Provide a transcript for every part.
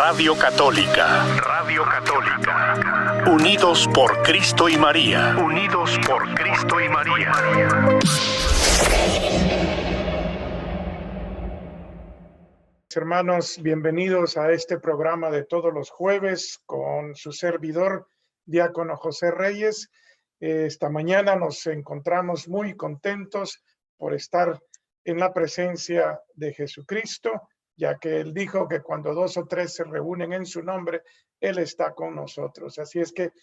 Radio Católica. Radio Católica. Unidos por Cristo y María. Unidos por Cristo y María. Hermanos, bienvenidos a este programa de todos los jueves con su servidor, Diácono José Reyes. Esta mañana nos encontramos muy contentos por estar en la presencia de Jesucristo, ya que Él dijo que cuando 2 o 3 se reúnen en su nombre, Él está con nosotros. Así es que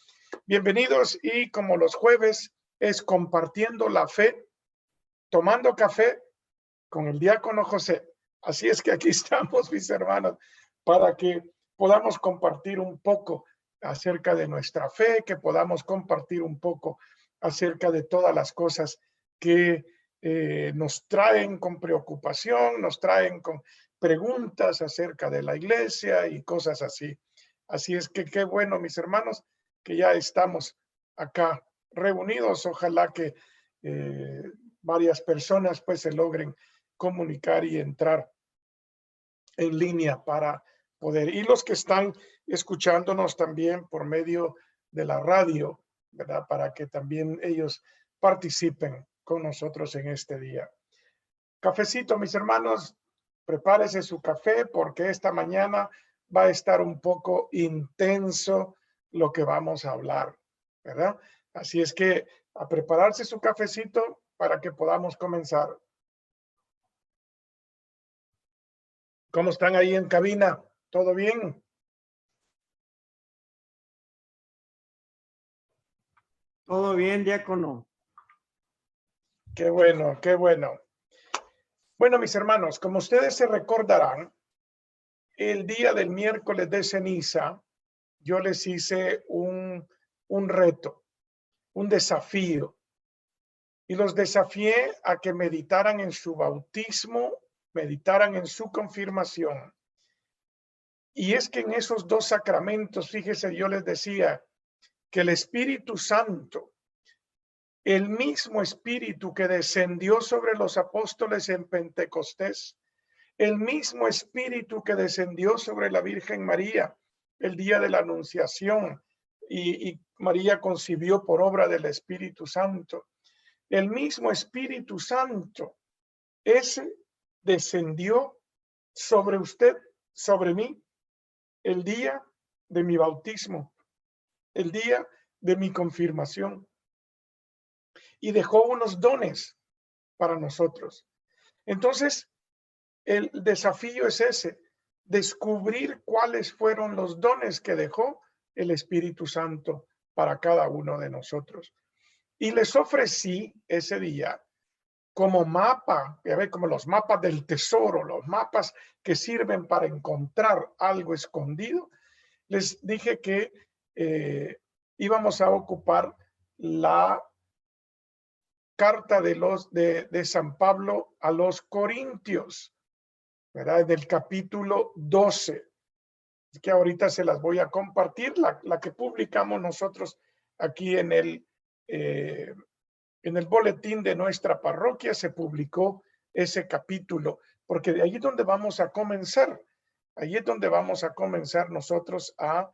bienvenidos, y como los jueves es compartiendo la fe, tomando café con el Diácono José. Así es que aquí estamos, mis hermanos, para que podamos compartir un poco acerca de nuestra fe, que podamos compartir un poco acerca de todas las cosas que nos traen con preocupación, nos traen con preguntas acerca de la iglesia y cosas así. Así es que qué bueno, mis hermanos, que ya estamos acá reunidos. Ojalá que varias personas pues se logren comunicar y entrar en línea para poder, y los que están escuchándonos también por medio de la radio, ¿verdad? Para que también ellos participen con nosotros en este día. Cafecito, mis hermanos, prepárese su café porque esta mañana va a estar un poco intenso lo que vamos a hablar, ¿verdad? Así es que a prepararse su cafecito para que podamos comenzar. ¿Cómo están ahí en cabina? ¿Todo bien? Todo bien, Diácono. Qué bueno, qué bueno. Bueno, mis hermanos, como ustedes se recordarán, el día del miércoles de ceniza, yo les hice un reto, un desafío, y los desafié a que meditaran en su bautismo, meditaran en su confirmación. Y es que en esos 2 sacramentos, fíjese, yo les decía que el Espíritu Santo, el mismo Espíritu que descendió sobre los apóstoles en Pentecostés, el mismo Espíritu que descendió sobre la Virgen María el día de la Anunciación, y María concibió por obra del Espíritu Santo. El mismo Espíritu Santo, ese descendió sobre usted, sobre mí, el día de mi bautismo, el día de mi confirmación, y dejó unos dones para nosotros. Entonces, el desafío es ese, descubrir cuáles fueron los dones que dejó el Espíritu Santo para cada uno de nosotros. Y les ofrecí ese día como mapa, como los mapas del tesoro, los mapas que sirven para encontrar algo escondido. Les dije que íbamos a ocupar la carta de San Pablo a los Corintios, ¿verdad? Del capítulo 12, que ahorita se las voy a compartir, la que publicamos nosotros aquí en el boletín de nuestra parroquia. Se publicó ese capítulo, porque de ahí es donde vamos a comenzar. Ahí es donde vamos a comenzar nosotros a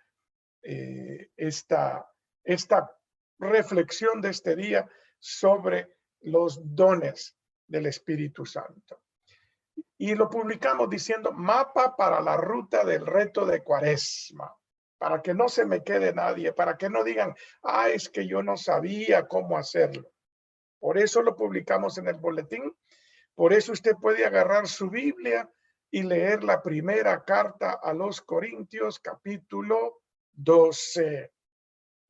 esta reflexión de este día sobre los dones del Espíritu Santo. Y lo publicamos diciendo mapa para la ruta del reto de Cuaresma, para que no se me quede nadie, para que no digan, es que yo no sabía cómo hacerlo. Por eso lo publicamos en el boletín. Por eso usted puede agarrar su Biblia y leer la primera carta a los Corintios, capítulo 12.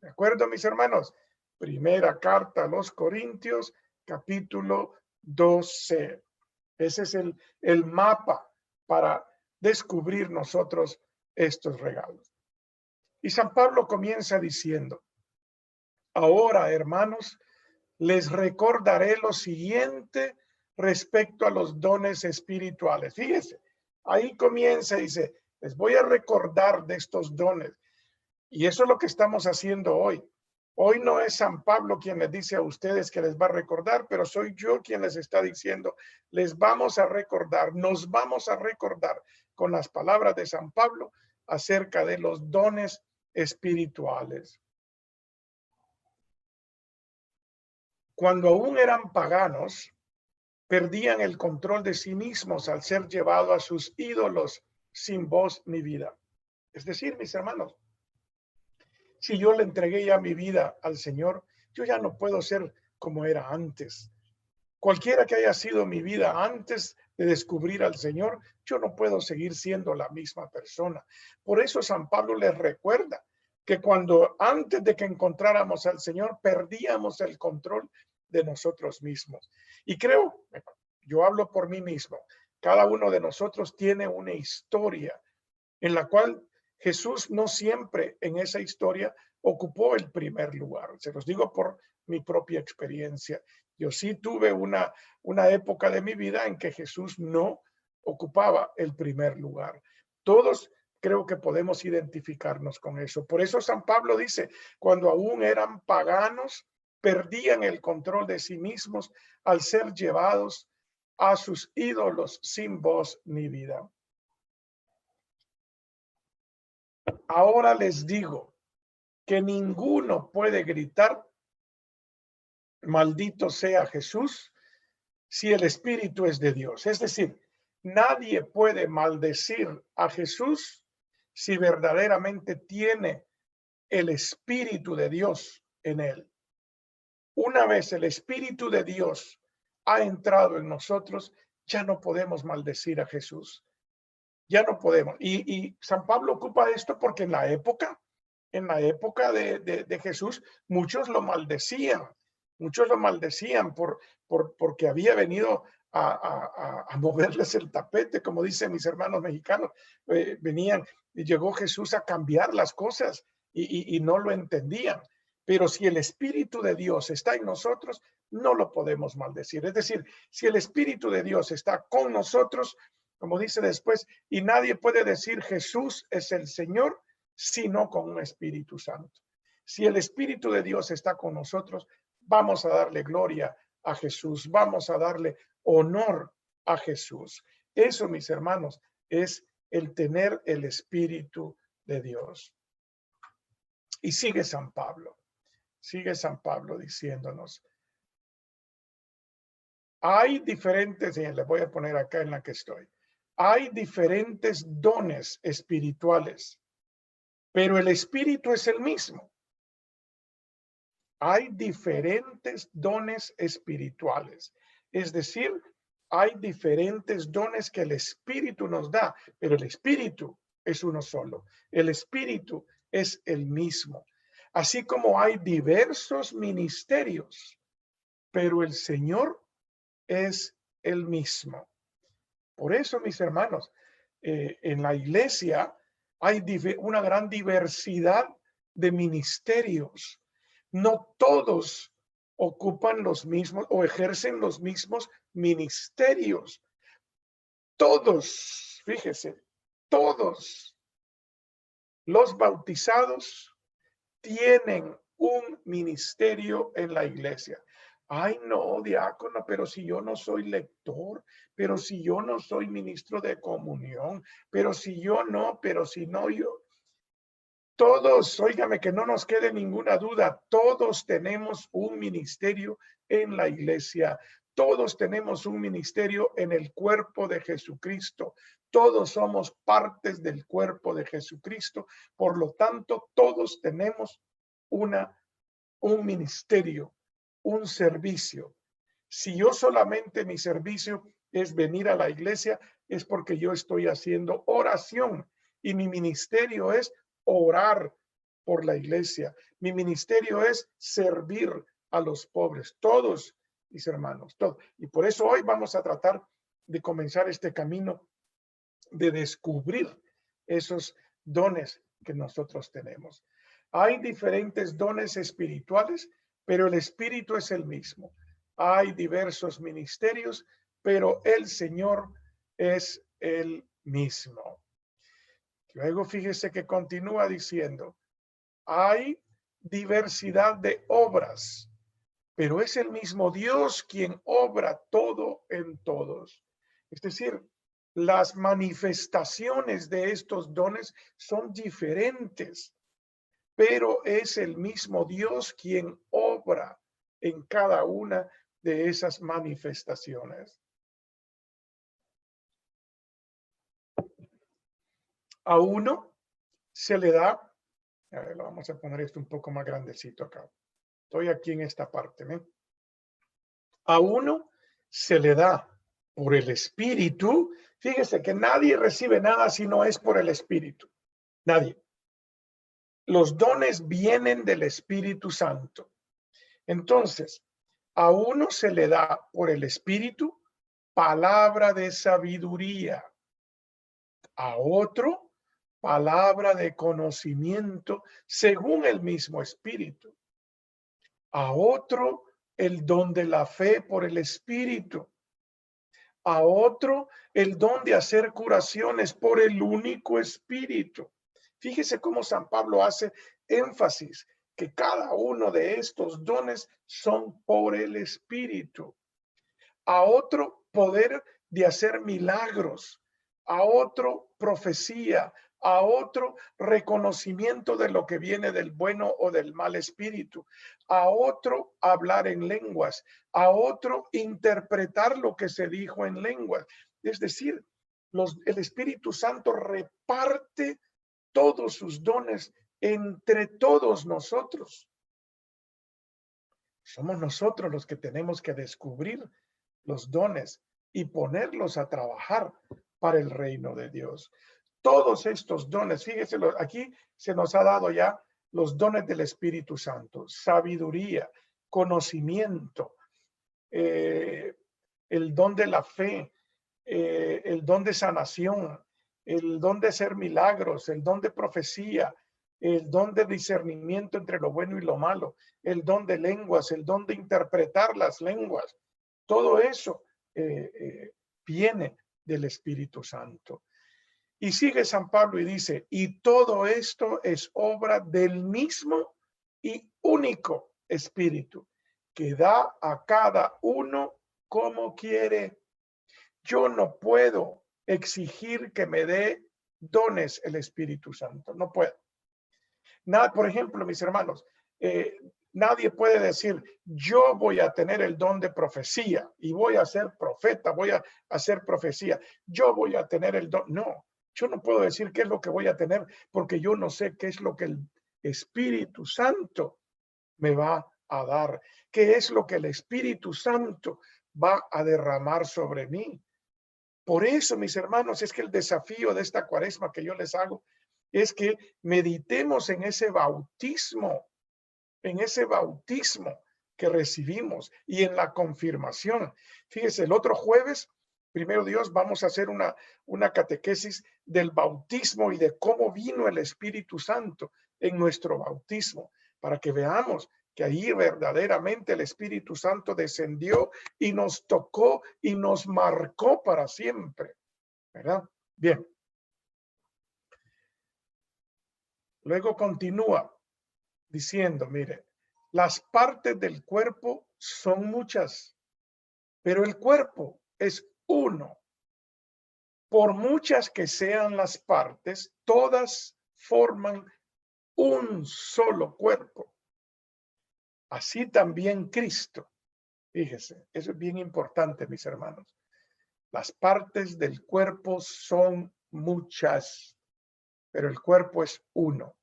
¿De acuerdo, mis hermanos? Primera carta a los Corintios, capítulo 12. Ese es el mapa para descubrir nosotros estos regalos. Y San Pablo comienza diciendo, ahora, hermanos, les recordaré lo siguiente respecto a los dones espirituales. Fíjese, ahí comienza, dice, les voy a recordar de estos dones. Y eso es lo que estamos haciendo hoy. Hoy no es San Pablo quien les dice a ustedes que les va a recordar, pero soy yo quien les está diciendo, les vamos a recordar, nos vamos a recordar con las palabras de San Pablo acerca de los dones espirituales. Cuando aún eran paganos, perdían el control de sí mismos al ser llevados a sus ídolos sin voz ni vida. Es decir, mis hermanos, si yo le entregué ya mi vida al Señor, yo ya no puedo ser como era antes. Cualquiera que haya sido mi vida antes de descubrir al Señor, yo no puedo seguir siendo la misma persona. Por eso San Pablo les recuerda que cuando antes de que encontráramos al Señor, perdíamos el control de nosotros mismos. Y creo, yo hablo por mí mismo, cada uno de nosotros tiene una historia en la cual Jesús no siempre en esa historia ocupó el primer lugar. Se los digo por mi propia experiencia. Yo sí tuve una época de mi vida en que Jesús no ocupaba el primer lugar. Todos creo que podemos identificarnos con eso. Por eso San Pablo dice, cuando aún eran paganos, perdían el control de sí mismos al ser llevados a sus ídolos sin voz ni vida. Ahora les digo que ninguno puede gritar, maldito sea Jesús, si el Espíritu es de Dios. Es decir, nadie puede maldecir a Jesús si verdaderamente tiene el Espíritu de Dios en él. Una vez el Espíritu de Dios ha entrado en nosotros, ya no podemos maldecir a Jesús. Ya no podemos. Y San Pablo ocupa esto porque en la época de Jesús, muchos lo maldecían porque había venido a moverles el tapete, como dicen mis hermanos mexicanos. Venían y llegó Jesús a cambiar las cosas y no lo entendían. Pero si el Espíritu de Dios está en nosotros, no lo podemos maldecir. Es decir, si el Espíritu de Dios está con nosotros, como dice después, y nadie puede decir Jesús es el Señor, sino con un Espíritu Santo. Si el Espíritu de Dios está con nosotros, vamos a darle gloria a Jesús, vamos a darle honor a Jesús. Eso, mis hermanos, es el tener el Espíritu de Dios. Y sigue San Pablo diciéndonos, hay diferentes, y les voy a poner acá en la que estoy, hay diferentes dones espirituales, pero el Espíritu es el mismo. Hay diferentes dones espirituales, es decir, hay diferentes dones que el Espíritu nos da, pero el Espíritu es uno solo. El Espíritu es el mismo. Así como hay diversos ministerios, pero el Señor es el mismo. Por eso, mis hermanos, en la iglesia hay una gran diversidad de ministerios. No todos ocupan los mismos o ejercen los mismos ministerios. Todos, fíjese, todos los bautizados tienen un ministerio en la iglesia. Ay, no, diácono, pero si yo no soy lector, pero si yo no soy ministro de comunión, pero si no, yo. Todos, óigame, que no nos quede ninguna duda, todos tenemos un ministerio en la iglesia. Todos tenemos un ministerio en el cuerpo de Jesucristo. Todos somos partes del cuerpo de Jesucristo. Por lo tanto, todos tenemos un ministerio, un servicio. Si yo solamente mi servicio es venir a la iglesia, es porque yo estoy haciendo oración y mi ministerio es orar por la iglesia. Mi ministerio es servir a los pobres. Todos, mis hermanos, todos. Y por eso hoy vamos a tratar de comenzar este camino de descubrir esos dones que nosotros tenemos. Hay diferentes dones espirituales, pero el Espíritu es el mismo. Hay diversos ministerios, pero el Señor es el mismo. Luego fíjese que continúa diciendo, hay diversidad de obras, pero es el mismo Dios quien obra todo en todos. Es decir, Las manifestaciones de estos dones son diferentes, pero es el mismo Dios quien obra en cada una de esas manifestaciones. A uno se le da, a ver, vamos a poner esto un poco más grandecito acá. Estoy aquí en esta parte, ¿eh? A uno se le da por el Espíritu. Fíjese que nadie recibe nada si no es por el Espíritu. Nadie. Los dones vienen del Espíritu Santo. Entonces, a uno se le da por el Espíritu palabra de sabiduría. A otro, palabra de conocimiento según el mismo Espíritu. A otro, el don de la fe por el Espíritu. A otro, el don de hacer curaciones por el único Espíritu. Fíjese cómo San Pablo hace énfasis que cada uno de estos dones son por el Espíritu. A otro, poder de hacer milagros. A otro, profecía. A otro, reconocimiento de lo que viene del bueno o del mal espíritu. A otro, hablar en lenguas. A otro, interpretar lo que se dijo en lenguas. Es decir, el Espíritu Santo reparte todos sus dones entre todos nosotros. Somos nosotros los que tenemos que descubrir los dones y ponerlos a trabajar para el reino de Dios. Todos estos dones, fíjese, aquí se nos ha dado ya los dones del Espíritu Santo: sabiduría, conocimiento, el don de la fe, el don de sanación, el don de hacer milagros, el don de profecía, el don de discernimiento entre lo bueno y lo malo, el don de lenguas, el don de interpretar las lenguas. Todo eso viene del Espíritu Santo. Y sigue San Pablo y dice, y todo esto es obra del mismo y único Espíritu, que da a cada uno como quiere. Yo no puedo exigir que me dé dones el Espíritu Santo, no puedo. Nada, por ejemplo, mis hermanos, nadie puede decir, yo voy a tener el don de profecía y voy a ser profeta, voy a hacer profecía, yo voy a tener el don. No, yo no puedo decir qué es lo que voy a tener porque yo no sé qué es lo que el Espíritu Santo me va a dar, qué es lo que el Espíritu Santo va a derramar sobre mí. Por eso, mis hermanos, es que el desafío de esta cuaresma que yo les hago es que meditemos en ese bautismo que recibimos y en la confirmación. Fíjese, el otro jueves, primero Dios, vamos a hacer una catequesis del bautismo y de cómo vino el Espíritu Santo en nuestro bautismo, para que veamos que ahí verdaderamente el Espíritu Santo descendió y nos tocó y nos marcó para siempre, ¿verdad? Bien. Luego continúa diciendo, mire, las partes del cuerpo son muchas, pero el cuerpo es uno. Por muchas que sean las partes, todas forman un solo cuerpo. Así también Cristo. Fíjese, eso es bien importante, mis hermanos. Las partes del cuerpo son muchas, pero el cuerpo es uno.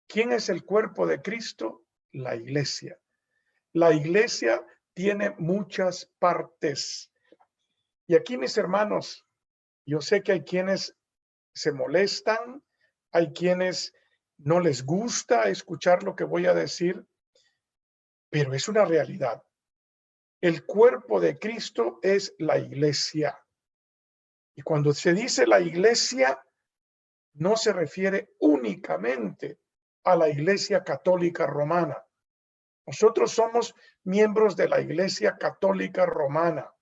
¿Quién es el cuerpo de Cristo? La iglesia. La iglesia tiene muchas partes. Y aquí, mis hermanos, yo sé que hay quienes se molestan, hay quienes no les gusta escuchar lo que voy a decir, pero es una realidad. El cuerpo de Cristo es la iglesia. Y cuando se dice la iglesia, no se refiere únicamente a la Iglesia Católica Romana. Nosotros somos miembros de la Iglesia Católica Romana,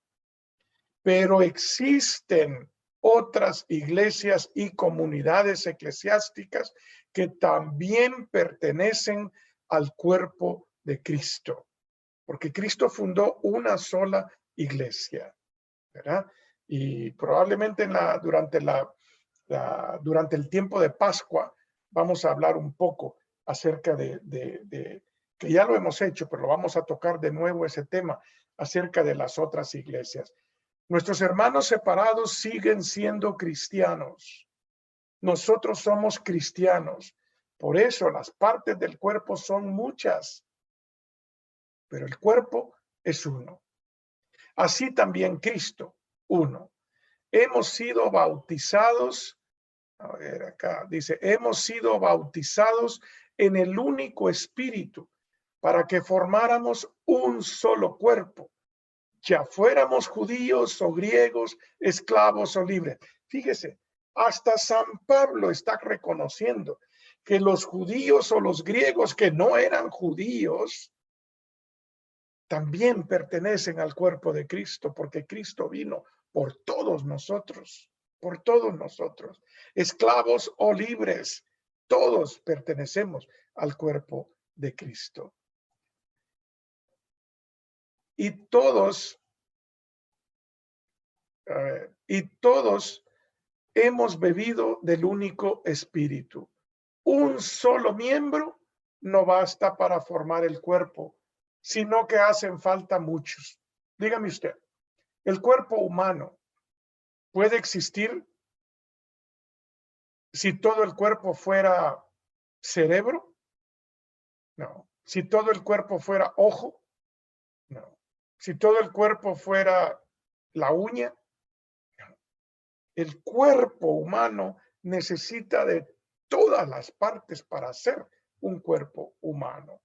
pero existen otras iglesias y comunidades eclesiásticas que también pertenecen al cuerpo de Cristo, porque Cristo fundó una sola iglesia, ¿verdad? Y probablemente durante el tiempo de Pascua vamos a hablar un poco acerca que ya lo hemos hecho, pero lo vamos a tocar de nuevo ese tema, acerca de las otras iglesias. Nuestros hermanos separados siguen siendo cristianos. Nosotros somos cristianos. Por eso las partes del cuerpo son muchas, pero el cuerpo es uno. Así también Cristo, uno. Hemos sido bautizados, a ver acá, dice, hemos sido bautizados en el único espíritu para que formáramos un solo cuerpo, ya fuéramos judíos o griegos, esclavos o libres. Fíjese, hasta San Pablo está reconociendo que los judíos o los griegos que no eran judíos también pertenecen al cuerpo de Cristo, porque Cristo vino por todos nosotros, esclavos o libres, todos pertenecemos al cuerpo de Cristo. Y todos hemos bebido del único espíritu. Un solo miembro no basta para formar el cuerpo, sino que hacen falta muchos. Dígame usted, ¿el cuerpo humano puede existir si todo el cuerpo fuera cerebro? No. Si todo el cuerpo fuera ojo? No. Si todo el cuerpo fuera la uña? No. El cuerpo humano necesita de todas las partes para ser un cuerpo humano,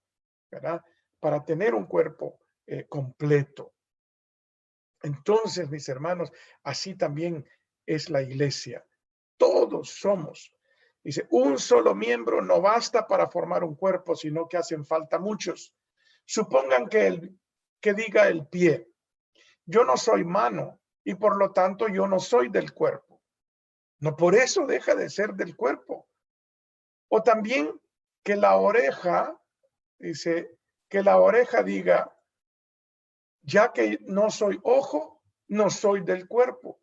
¿verdad? Para tener un cuerpo completo. Entonces, mis hermanos, así también es la iglesia. Todos somos. Dice, un solo miembro no basta para formar un cuerpo, sino que hacen falta muchos. Supongan que diga el pie, yo no soy mano y por lo tanto yo no soy del cuerpo. No por eso deja de ser del cuerpo. O también que la oreja, dice, que la oreja diga, ya que no soy ojo, no soy del cuerpo.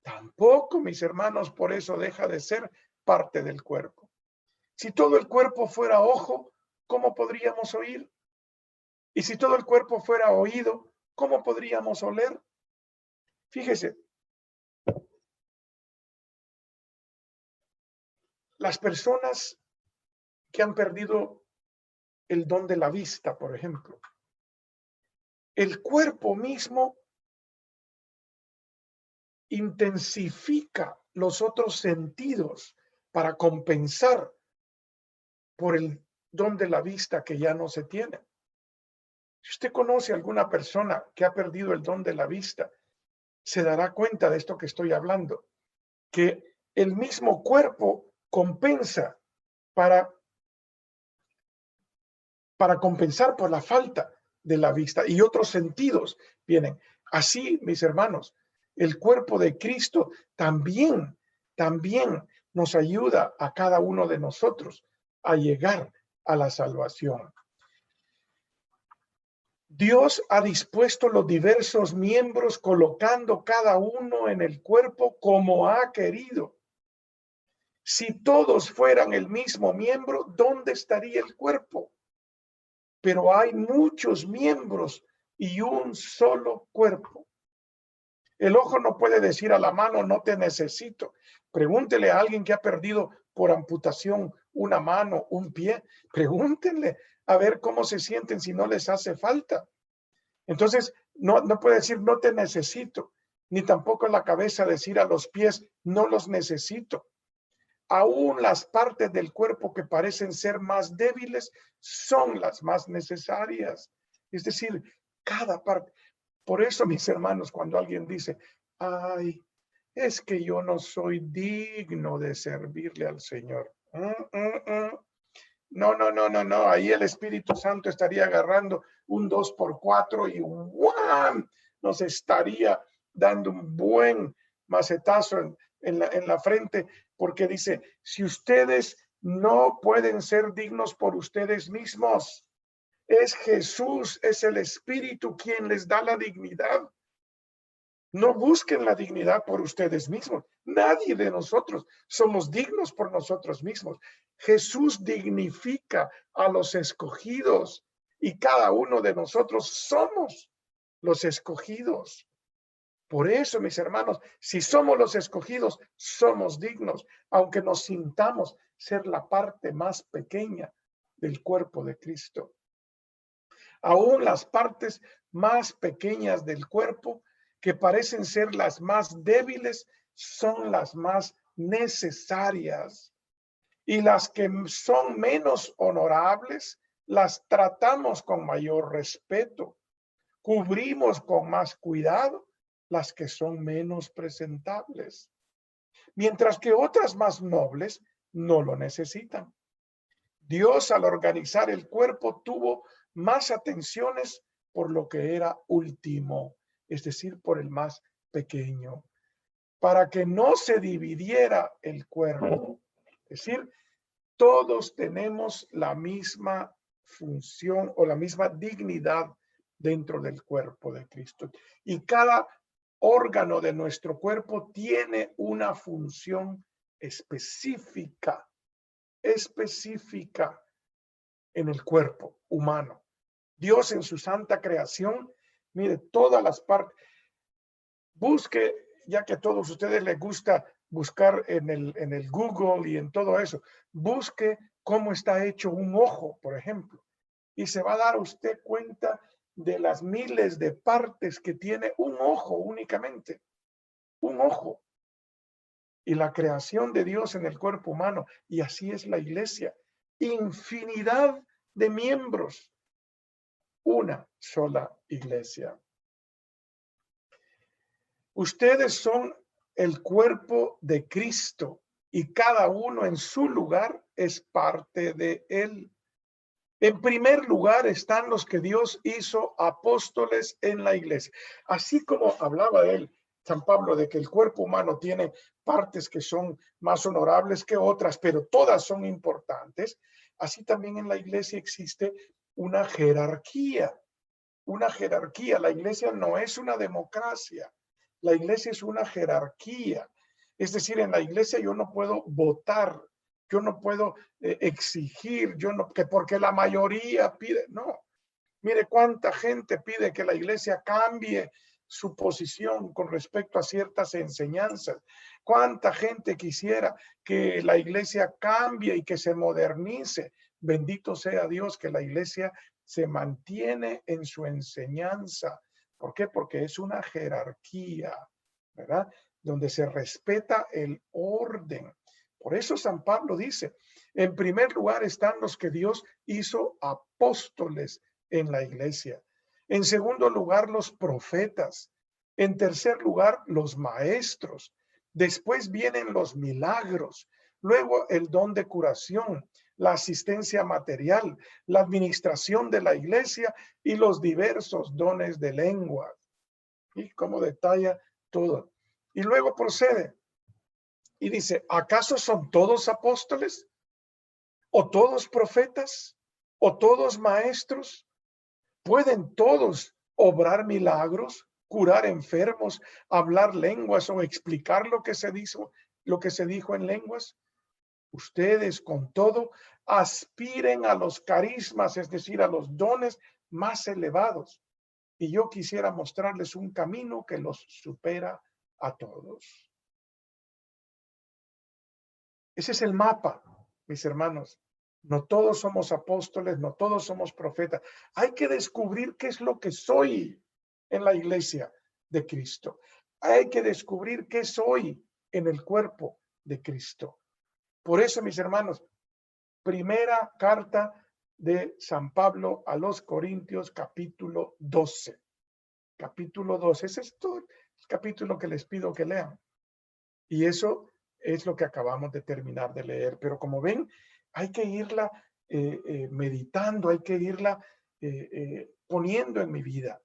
Tampoco, mis hermanos, por eso deja de ser parte del cuerpo. Si todo el cuerpo fuera ojo, ¿cómo podríamos oír? Y si todo el cuerpo fuera oído, ¿cómo podríamos oler? Fíjese, las personas que han perdido el don de la vista, por ejemplo, el cuerpo mismo intensifica los otros sentidos para compensar por el don de la vista que ya no se tiene. Si usted conoce a alguna persona que ha perdido el don de la vista, se dará cuenta de esto que estoy hablando, que el mismo cuerpo compensa para compensar por la falta de la vista y otros sentidos vienen. Así, mis hermanos, el cuerpo de Cristo también nos ayuda a cada uno de nosotros a llegar a la salvación. Dios ha dispuesto los diversos miembros colocando cada uno en el cuerpo como ha querido. Si todos fueran el mismo miembro, ¿dónde estaría el cuerpo? Pero hay muchos miembros y un solo cuerpo. El ojo no puede decir a la mano, no te necesito. Pregúntele a alguien que ha perdido por amputación una mano, un pie. Pregúntenle a ver cómo se sienten si no les hace falta. Entonces, no puede decir, no te necesito. Ni tampoco la cabeza decir a los pies, no los necesito. Aún las partes del cuerpo que parecen ser más débiles son las más necesarias. Es decir, cada parte. Por eso, mis hermanos, cuando alguien dice, ay, es que yo no soy digno de servirle al Señor. No. Ahí el Espíritu Santo estaría agarrando un 2x4 y ¡guam! Nos estaría dando un buen macetazo en la frente, porque dice, si ustedes no pueden ser dignos por ustedes mismos, es Jesús, es el Espíritu quien les da la dignidad. No busquen la dignidad por ustedes mismos. Nadie de nosotros somos dignos por nosotros mismos. Jesús dignifica a los escogidos y cada uno de nosotros somos los escogidos. Por eso, mis hermanos, si somos los escogidos, somos dignos, aunque nos sintamos ser la parte más pequeña del cuerpo de Cristo. Aún las partes más pequeñas del cuerpo, que parecen ser las más débiles, son las más necesarias. Y las que son menos honorables, las tratamos con mayor respeto. Cubrimos con más cuidado las que son menos presentables, mientras que otras más nobles no lo necesitan. Dios, al organizar el cuerpo, tuvo más atenciones por lo que era último, es decir, por el más pequeño, para que no se dividiera el cuerpo. Es decir, todos tenemos la misma función o la misma dignidad dentro del cuerpo de Cristo. Y cada órgano de nuestro cuerpo tiene una función específica en el cuerpo humano. Dios en su santa creación, mire, todas las partes. Busque, ya que a todos ustedes les gusta buscar en el Google y en todo eso, busque cómo está hecho un ojo, por ejemplo, y se va a dar usted cuenta de las miles de partes que tiene un ojo únicamente, un ojo. Y la creación de Dios en el cuerpo humano, y así es la iglesia, infinidad de miembros, una sola iglesia. Ustedes son el cuerpo de Cristo y cada uno en su lugar es parte de él. En primer lugar están los que Dios hizo apóstoles en la iglesia. Así como hablaba él, San Pablo, de que el cuerpo humano tiene partes que son más honorables que otras, pero todas son importantes. Así también en la iglesia existe una jerarquía. Una jerarquía. La iglesia no es una democracia. La iglesia es una jerarquía. Es decir, en la iglesia yo no puedo votar, yo no puedo exigir, que porque la mayoría pide, no. Mire cuánta gente pide que la iglesia cambie su posición con respecto a ciertas enseñanzas. Cuánta gente quisiera que la iglesia cambie y que se modernice. Bendito sea Dios que la iglesia se mantiene en su enseñanza. ¿Por qué? Porque es una jerarquía, ¿verdad? Donde se respeta el orden. Por eso San Pablo dice, en primer lugar están los que Dios hizo apóstoles en la iglesia. En segundo lugar, los profetas. En tercer lugar, los maestros. Después vienen los milagros. Luego el don de curación, la asistencia material, la administración de la iglesia y los diversos dones de lengua. Y como detalla todo. Y luego procede y dice, ¿acaso son todos apóstoles? ¿O todos profetas? ¿O todos maestros? ¿Pueden todos obrar milagros, curar enfermos, hablar lenguas o explicar lo que se dijo en lenguas? Ustedes, con todo, aspiren a los carismas, es decir, a los dones más elevados. Y yo quisiera mostrarles un camino que los supera a todos. Ese es el mapa, mis hermanos. No todos somos apóstoles, no todos somos profetas. Hay que descubrir qué es lo que soy en la iglesia de Cristo. Hay que descubrir qué soy en el cuerpo de Cristo. Por eso, mis hermanos, primera carta de San Pablo a los Corintios, capítulo 12. Capítulo 12. Ese es todo el capítulo que les pido que lean. Y eso es lo que acabamos de terminar de leer. Pero como ven, hay que irla meditando, hay que irla poniendo en mi vida.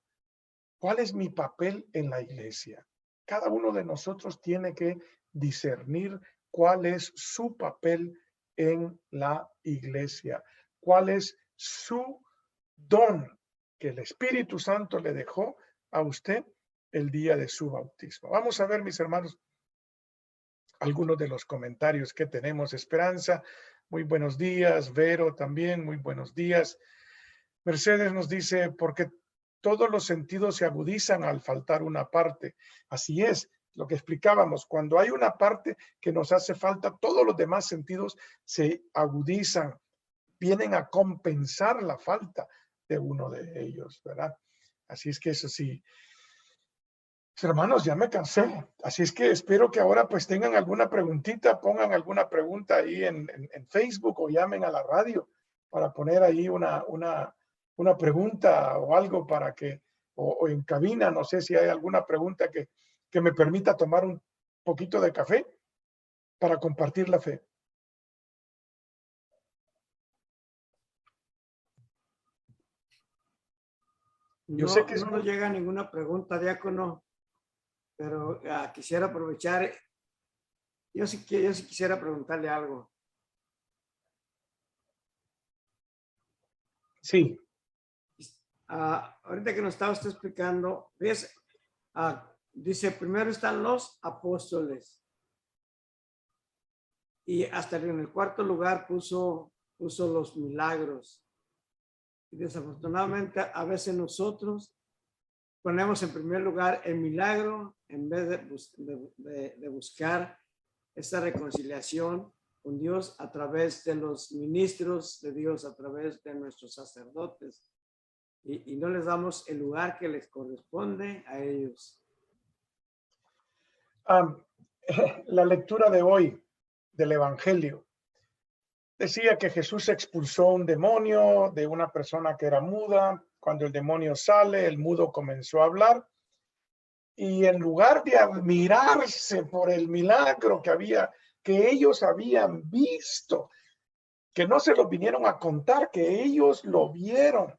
¿Cuál es mi papel en la iglesia? Cada uno de nosotros tiene que discernir cuál es su papel en la iglesia, cuál es su don que el Espíritu Santo le dejó a usted el día de su bautismo. Vamos a ver, mis hermanos, algunos de los comentarios que tenemos. Esperanza, muy buenos días. Vero también, muy buenos días. Mercedes nos dice, porque todos los sentidos se agudizan al faltar una parte. Así es, lo que explicábamos, cuando hay una parte que nos hace falta, todos los demás sentidos se agudizan, vienen a compensar la falta de uno de ellos, ¿verdad? Así es que eso sí. Hermanos, ya me cansé. Así es que espero que ahora pues tengan alguna preguntita, pongan alguna pregunta ahí en Facebook o llamen a la radio para poner ahí una pregunta o algo para que, o en cabina, no sé si hay alguna pregunta que me permita tomar un poquito de café para compartir la fe. Yo sé que no nos llega ninguna pregunta, diácono, pero quisiera aprovechar. Yo sí quisiera preguntarle algo. Sí. Ahorita que nos estaba usted explicando, ¿ves? Dice, primero están los apóstoles. Y hasta en el cuarto lugar puso los milagros. Y desafortunadamente a veces nosotros ponemos en primer lugar el milagro en vez de buscar esta reconciliación con Dios a través de los ministros de Dios, a través de nuestros sacerdotes. Y no les damos el lugar que les corresponde a ellos. La lectura de hoy del Evangelio decía que Jesús expulsó un demonio de una persona que era muda. Cuando el demonio sale, el mudo comenzó a hablar. Y en lugar de admirarse por el milagro que ellos habían visto, que no se lo vinieron a contar, que ellos lo vieron,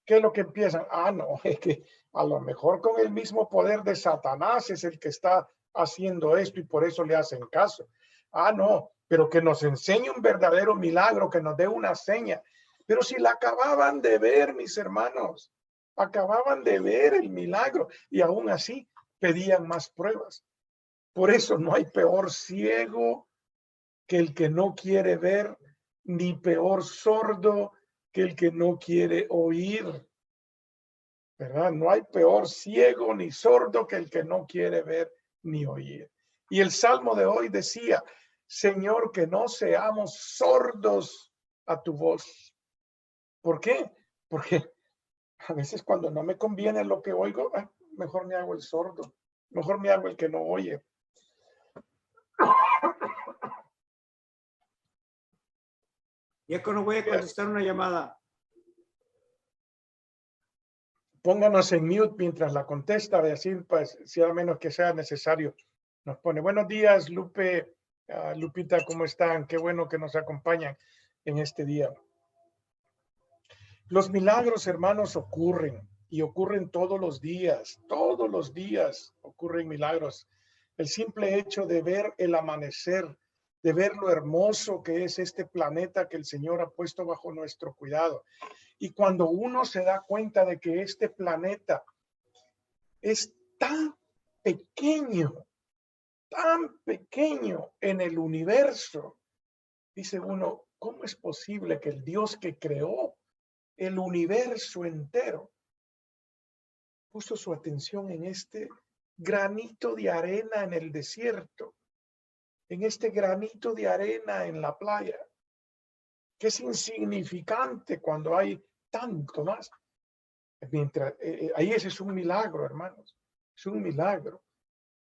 ¿qué es lo que empiezan? No, es que a lo mejor con el mismo poder de Satanás es el que está haciendo esto y por eso le hacen caso. No, pero que nos enseñe un verdadero milagro, que nos dé una seña. Pero si la acababan de ver, mis hermanos, acababan de ver el milagro y aún así pedían más pruebas. Por eso no hay peor ciego que el que no quiere ver, ni peor sordo que el que no quiere oír. ¿Verdad? No hay peor ciego ni sordo que el que no quiere ver ni oír. Y el salmo de hoy decía, Señor, que no seamos sordos a tu voz. ¿Por qué? Porque a veces cuando no me conviene lo que oigo, mejor me hago el sordo, mejor me hago el que no oye. Ya que no voy a contestar una llamada. Pónganos en mute mientras la contesta, de así, pues, si a menos que sea necesario. Nos pone, buenos días, Lupe, Lupita, ¿cómo están? Qué bueno que nos acompañan en este día. Los milagros, hermanos, ocurren y ocurren todos los días ocurren milagros. El simple hecho de ver el amanecer, de ver lo hermoso que es este planeta que el Señor ha puesto bajo nuestro cuidado. Y cuando uno se da cuenta de que este planeta es tan pequeño en el universo, dice uno, ¿cómo es posible que el Dios que creó el universo entero puso su atención en este granito de arena en el desierto, en este granito de arena en la playa, que es insignificante cuando hay tanto más? Mientras, ahí ese es un milagro, hermanos, es un milagro,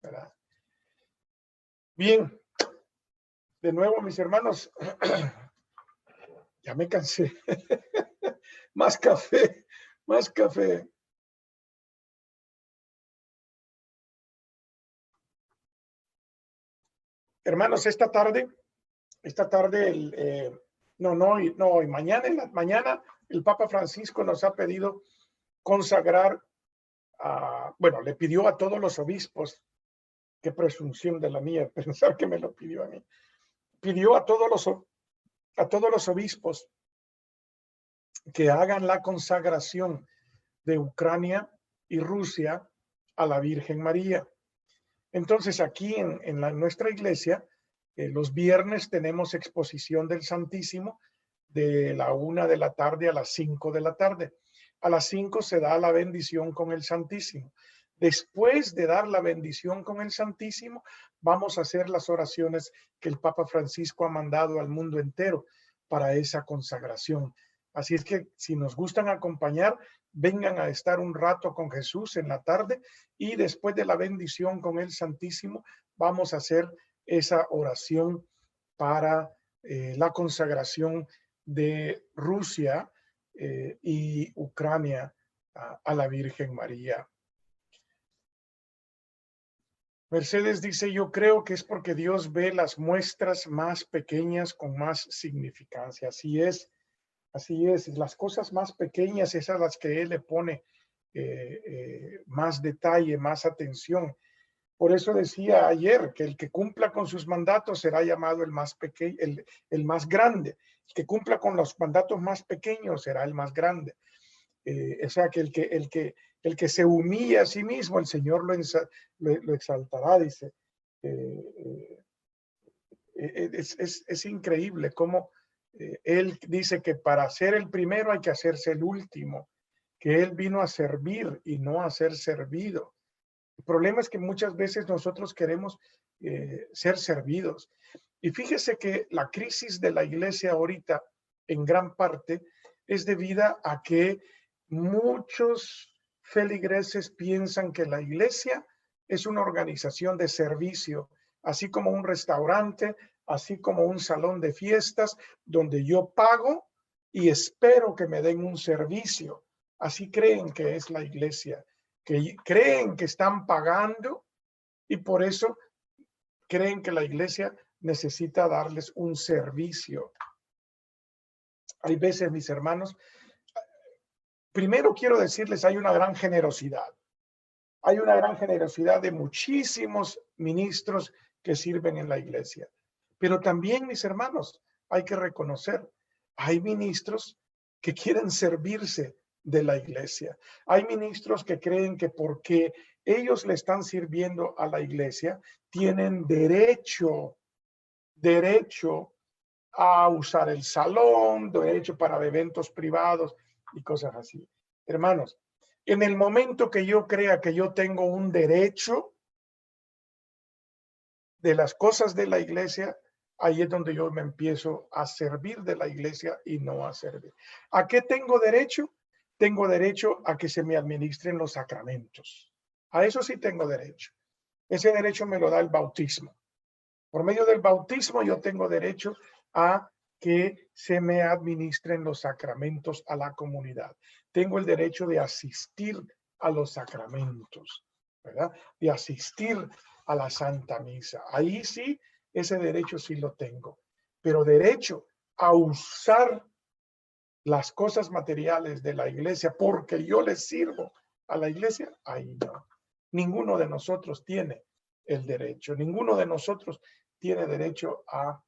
¿verdad? Bien, de nuevo, mis hermanos, ya me cansé. Más café, más café. Hermanos, esta tarde, mañana el Papa Francisco nos ha pedido consagrar, bueno, le pidió a todos los obispos, qué presunción de la mía pensar que me lo pidió a mí, pidió a todos los obispos que hagan la consagración de Ucrania y Rusia a la Virgen María. Entonces aquí en nuestra iglesia, los viernes tenemos exposición del Santísimo de la 1 de la tarde a las 5 de la tarde. A las 5 se da la bendición con el Santísimo. Después de dar la bendición con el Santísimo, vamos a hacer las oraciones que el Papa Francisco ha mandado al mundo entero para esa consagración. Así es que si nos gustan acompañar, vengan a estar un rato con Jesús en la tarde y después de la bendición con el Santísimo, vamos a hacer esa oración para la consagración de Rusia y Ucrania a la Virgen María. Mercedes dice, yo creo que es porque Dios ve las muestras más pequeñas con más significancia. Así es, las cosas más pequeñas, esas las que Él le pone más detalle, más atención. Por eso decía ayer que el que cumpla con sus mandatos será llamado el más pequeño, el más grande. El que cumpla con los mandatos más pequeños será el más grande. O sea que el que se humilla a sí mismo, el Señor lo exaltará, dice. Es increíble cómo Él dice que para ser el primero hay que hacerse el último, que Él vino a servir y no a ser servido. El problema es que muchas veces nosotros queremos ser servidos. Y fíjese que la crisis de la iglesia ahorita, en gran parte, es debida a que muchos feligreses piensan que la iglesia es una organización de servicio, así como un restaurante, así como un salón de fiestas, donde yo pago y espero que me den un servicio. Así creen que es la iglesia, que creen que están pagando y por eso creen que la iglesia necesita darles un servicio. Hay veces, mis hermanos, primero quiero decirles, hay una gran generosidad. Hay una gran generosidad de muchísimos ministros que sirven en la iglesia. Pero también, mis hermanos, hay que reconocer, hay ministros que quieren servirse de la iglesia. Hay ministros que creen que porque ellos le están sirviendo a la iglesia, tienen derecho a usar el salón, derecho para eventos privados y cosas así. Hermanos, en el momento que yo crea que yo tengo un derecho de las cosas de la iglesia, ahí es donde yo me empiezo a servir de la iglesia y no a servir. ¿A qué tengo derecho? Tengo derecho a que se me administren los sacramentos. A eso sí tengo derecho. Ese derecho me lo da el bautismo. Por medio del bautismo yo tengo derecho a que se me administren los sacramentos a la comunidad. Tengo el derecho de asistir a los sacramentos, ¿verdad? De asistir a la Santa Misa. Ahí sí, ese derecho sí lo tengo. Pero derecho a usar las cosas materiales de la iglesia porque yo les sirvo a la iglesia, ahí no. Ninguno de nosotros tiene el derecho. Ninguno de nosotros tiene derecho a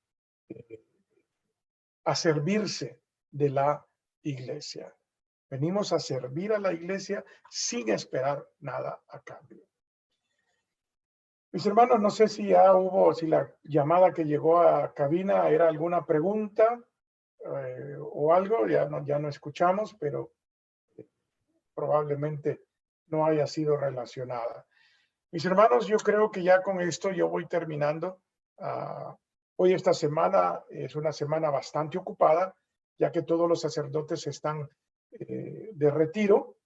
servirse de la iglesia. Venimos a servir a la iglesia sin esperar nada a cambio. Mis hermanos, no sé si ya hubo, si la llamada que llegó a cabina era alguna pregunta o algo, ya no escuchamos, pero probablemente no haya sido relacionada. Mis hermanos, yo creo que ya con esto yo voy terminando. Hoy esta semana es una semana bastante ocupada, ya que todos los sacerdotes están de retiro.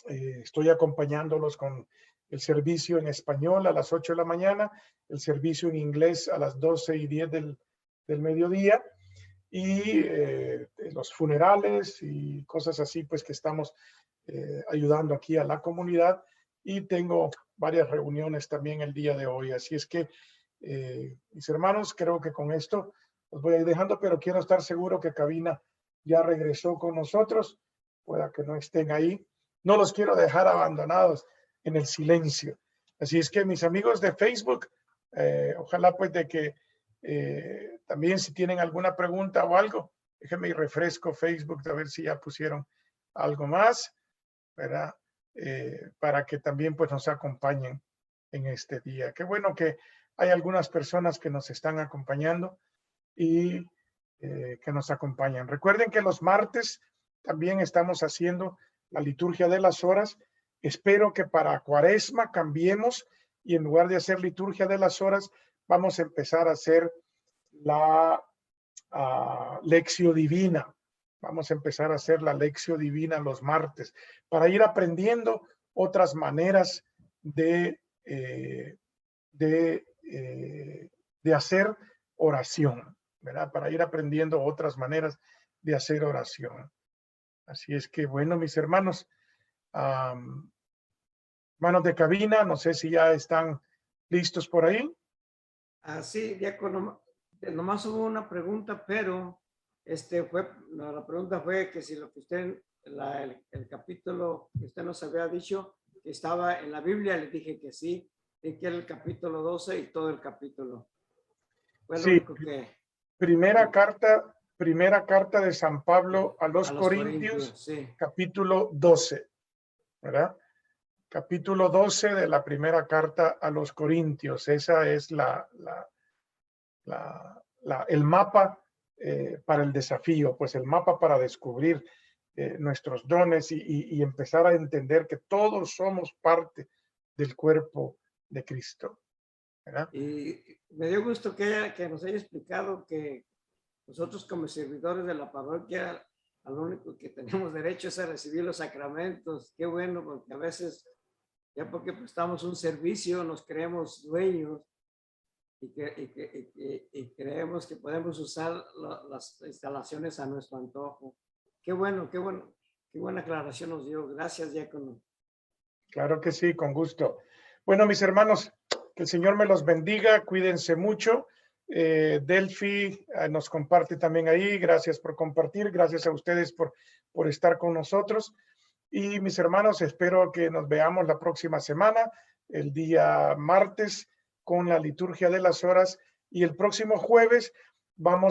Estoy acompañándolos con el servicio en español a las 8 de la mañana, el servicio en inglés a las 12:10 del mediodía y los funerales y cosas así, pues que estamos ayudando aquí a la comunidad y tengo varias reuniones también el día de hoy. Así es que, mis hermanos, creo que con esto los voy a ir dejando, pero quiero estar seguro que cabina ya regresó con nosotros, pueda que no estén ahí. No los quiero dejar abandonados en el silencio. Así es que mis amigos de Facebook, ojalá pues de que también si tienen alguna pregunta o algo, déjenme y refresco Facebook a ver si ya pusieron algo más, ¿verdad? para que también pues nos acompañen en este día. Qué bueno que hay algunas personas que nos están acompañando y que nos acompañan. Recuerden que los martes también estamos haciendo la liturgia de las horas. Espero que para Cuaresma cambiemos y en lugar de hacer liturgia de las horas, vamos a empezar a hacer la lección divina. Vamos a empezar a hacer la lección divina los martes para ir aprendiendo otras maneras de hacer oración, ¿verdad? Para ir aprendiendo otras maneras de hacer oración. Así es que, bueno, mis hermanos, manos de cabina, no sé si ya están listos por ahí. Sí, diácono, nomás hubo una pregunta, pero la pregunta fue que si lo que usted, el capítulo que usted nos había dicho que estaba en la Biblia, le dije que sí, y que era el capítulo 12 y todo el capítulo. Fue lo Sí, único que... primera carta de San Pablo a los Corintios, sí. Capítulo 12, ¿verdad? Capítulo 12 de la primera carta a los Corintios. Esa es el mapa para el desafío, pues el mapa para descubrir nuestros dones y empezar a entender que todos somos parte del cuerpo de Cristo, ¿verdad? Y me dio gusto que nos haya explicado que nosotros como servidores de la parroquia, a lo único que tenemos derecho es a recibir los sacramentos. Qué bueno, porque a veces, ya porque prestamos un servicio, nos creemos dueños y creemos que podemos usar las instalaciones a nuestro antojo. Qué bueno, qué buena aclaración nos dio. Gracias, diácono. Claro que sí, con gusto. Bueno, mis hermanos, que el Señor me los bendiga, cuídense mucho. Delphi nos comparte también ahí. Gracias por compartir, gracias a ustedes por estar con nosotros. Y mis hermanos, espero que nos veamos la próxima semana, el día martes, con la liturgia de las horas. Y el próximo jueves,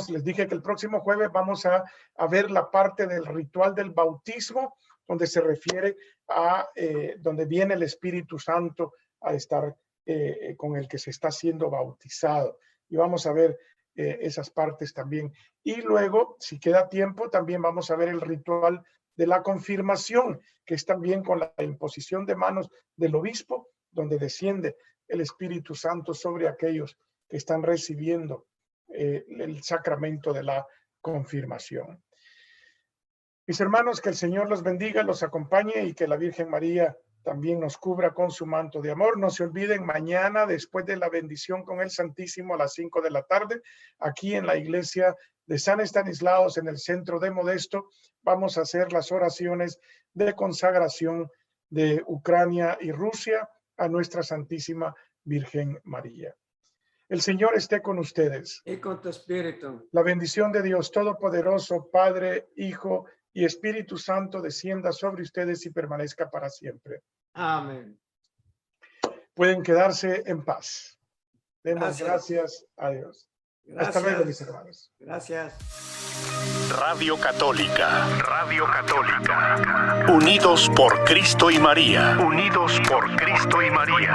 les dije que el próximo jueves vamos a ver la parte del ritual del bautismo, donde se refiere a donde viene el Espíritu Santo a estar con el que se está siendo bautizado. Y vamos a ver esas partes también. Y luego, si queda tiempo, también vamos a ver el ritual de la confirmación, que es también con la imposición de manos del obispo, donde desciende el Espíritu Santo sobre aquellos que están recibiendo el sacramento de la confirmación. Mis hermanos, que el Señor los bendiga, los acompañe y que la Virgen María también nos cubra con su manto de amor. No se olviden, mañana, después de la bendición con el Santísimo a las 5 de la tarde, aquí en la iglesia de San Estanislaos, en el centro de Modesto, vamos a hacer las oraciones de consagración de Ucrania y Rusia a nuestra Santísima Virgen María. El Señor esté con ustedes. Y con tu espíritu. La bendición de Dios Todopoderoso, Padre, Hijo y Espíritu Santo descienda sobre ustedes y permanezca para siempre. Amén. Pueden quedarse en paz. Demos gracias a Dios. Gracias. Hasta luego, mis hermanos. Gracias. Radio Católica. Radio Católica. Unidos por Cristo y María. Unidos por Cristo y María.